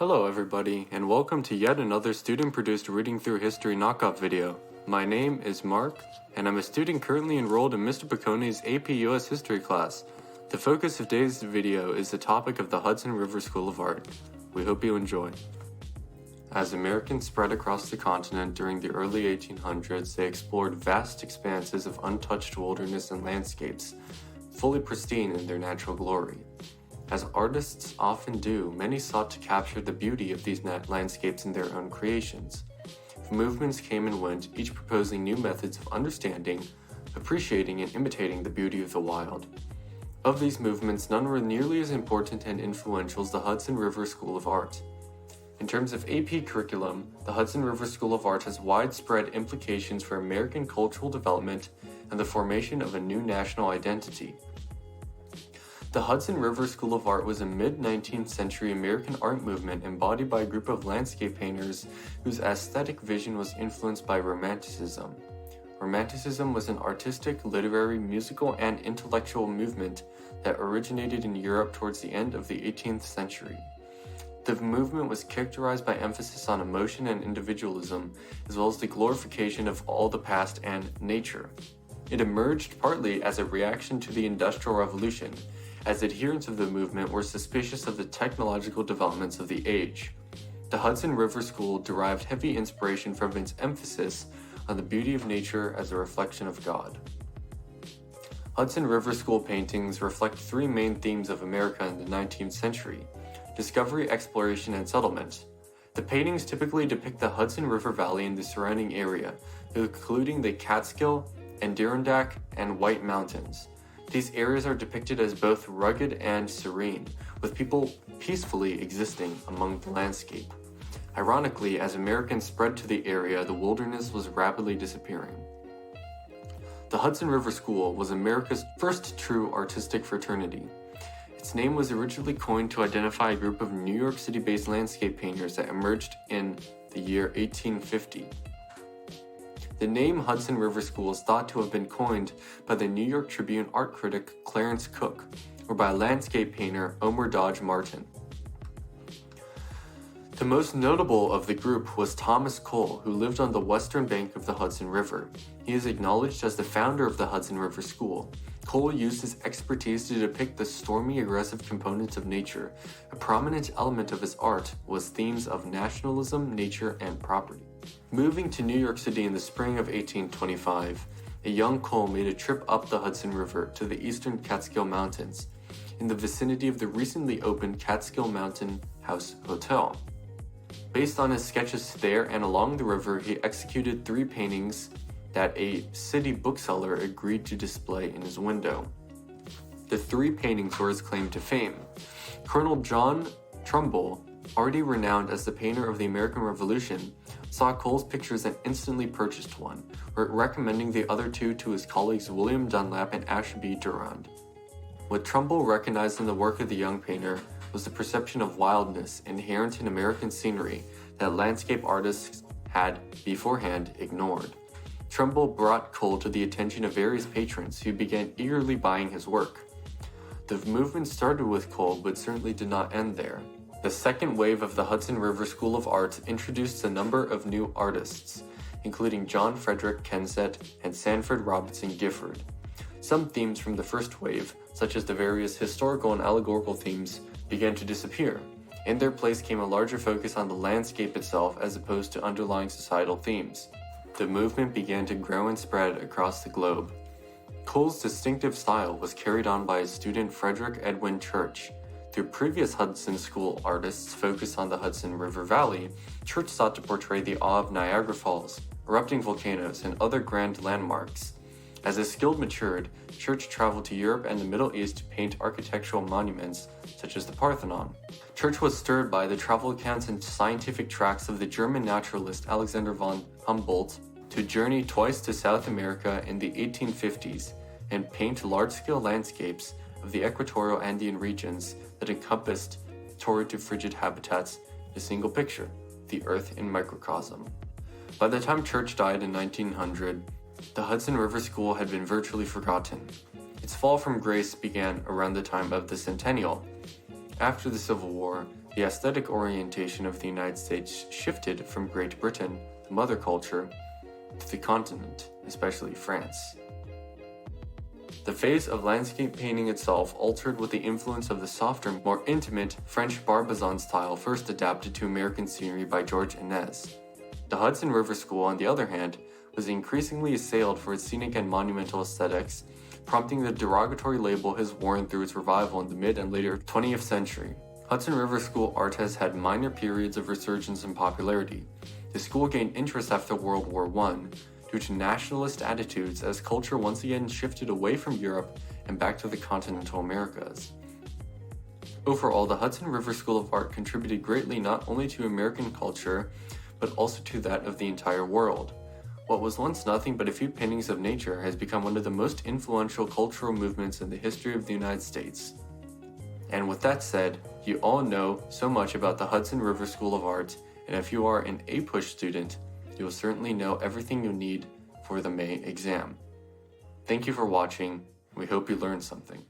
Hello everybody, and welcome to yet another student-produced Reading Through History knockoff video. My name is Mark, and I'm a student currently enrolled in Mr. Paccone's APUSH history class. The focus of today's video is the topic of the Hudson River School of Art. We hope you enjoy. As Americans spread across the continent during the early 1800s, they explored vast expanses of untouched wilderness and landscapes, fully pristine in their natural glory. As artists often do, many sought to capture the beauty of these landscapes in their own creations. Movements came and went, each proposing new methods of understanding, appreciating, and imitating the beauty of the wild. Of these movements, none were nearly as important and influential as the Hudson River School of Art. In terms of AP curriculum, the Hudson River School of Art has widespread implications for American cultural development and the formation of a new national identity. The Hudson River School of Art was a mid-19th century American art movement embodied by a group of landscape painters whose aesthetic vision was influenced by Romanticism. Romanticism was an artistic, literary, musical, and intellectual movement that originated in Europe towards the end of the 18th century. The movement was characterized by emphasis on emotion and individualism, as well as the glorification of all the past and nature. It emerged partly as a reaction to the Industrial Revolution, as adherents of the movement were suspicious of the technological developments of the age. The Hudson River School derived heavy inspiration from its emphasis on the beauty of nature as a reflection of God. Hudson River School paintings reflect three main themes of America in the 19th century: discovery, exploration, and settlement. The paintings typically depict the Hudson River Valley and the surrounding area, including the Catskill, Adirondack, and White Mountains. These areas are depicted as both rugged and serene, with people peacefully existing among the landscape. Ironically, as Americans spread to the area, the wilderness was rapidly disappearing. The Hudson River School was America's first true artistic fraternity. Its name was originally coined to identify a group of New York City-based landscape painters that emerged in the year 1850. The name Hudson River School is thought to have been coined by the New York Tribune art critic Clarence Cook, or by landscape painter Omer Dodge Martin. The most notable of the group was Thomas Cole, who lived on the western bank of the Hudson River. He is acknowledged as the founder of the Hudson River School. Cole used his expertise to depict the stormy, aggressive components of nature. A prominent element of his art was themes of nationalism, nature, and property. Moving to New York City in the spring of 1825, a young Cole made a trip up the Hudson River to the eastern Catskill Mountains, in the vicinity of the recently opened Catskill Mountain House Hotel. Based on his sketches there and along the river, he executed three paintings that a city bookseller agreed to display in his window. The three paintings were his claim to fame. Colonel John Trumbull, already renowned as the painter of the American Revolution, saw Cole's pictures and instantly purchased one, recommending the other two to his colleagues William Dunlap and Ashby Durand. What Trumbull recognized in the work of the young painter was the perception of wildness inherent in American scenery that landscape artists had beforehand ignored. Trumbull brought Cole to the attention of various patrons who began eagerly buying his work. The movement started with Cole, but certainly did not end there. The second wave of the Hudson River School of Art introduced a number of new artists, including John Frederick Kensett and Sanford Robinson Gifford. Some themes from the first wave, such as the various historical and allegorical themes, began to disappear. In their place came a larger focus on the landscape itself as opposed to underlying societal themes. The movement began to grow and spread across the globe. Cole's distinctive style was carried on by his student Frederick Edwin Church. Through previous Hudson School artists focused on the Hudson River Valley, Church sought to portray the awe of Niagara Falls, erupting volcanoes, and other grand landmarks. As his skill matured, Church traveled to Europe and the Middle East to paint architectural monuments, such as the Parthenon. Church was stirred by the travel accounts and scientific tracts of the German naturalist Alexander von Humboldt to journey twice to South America in the 1850s and paint large-scale landscapes of the equatorial Andean regions that encompassed torrid to frigid habitats in a single picture, the Earth in microcosm. By the time Church died in 1900, the Hudson River School had been virtually forgotten. Its fall from grace began around the time of the Centennial. After the Civil War, the aesthetic orientation of the United States shifted from Great Britain, the mother culture, to the continent, especially France. The phase of landscape painting itself altered with the influence of the softer, more intimate French Barbizon style first adapted to American scenery by George Inness. The Hudson River School, on the other hand, was increasingly assailed for its scenic and monumental aesthetics, prompting the derogatory label has worn through its revival in the mid and later 20th century. Hudson River School art has had minor periods of resurgence in popularity. The school gained interest after World War I due to nationalist attitudes as culture once again shifted away from Europe and back to the continental Americas. Overall, the Hudson River School of Art contributed greatly not only to American culture, but also to that of the entire world. What was once nothing but a few paintings of nature has become one of the most influential cultural movements in the history of the United States. And with that said, you all know so much about the Hudson River School of Art, and if you are an APUSH student, you will certainly know everything you need for the May exam. Thank you for watching. We hope you learned something.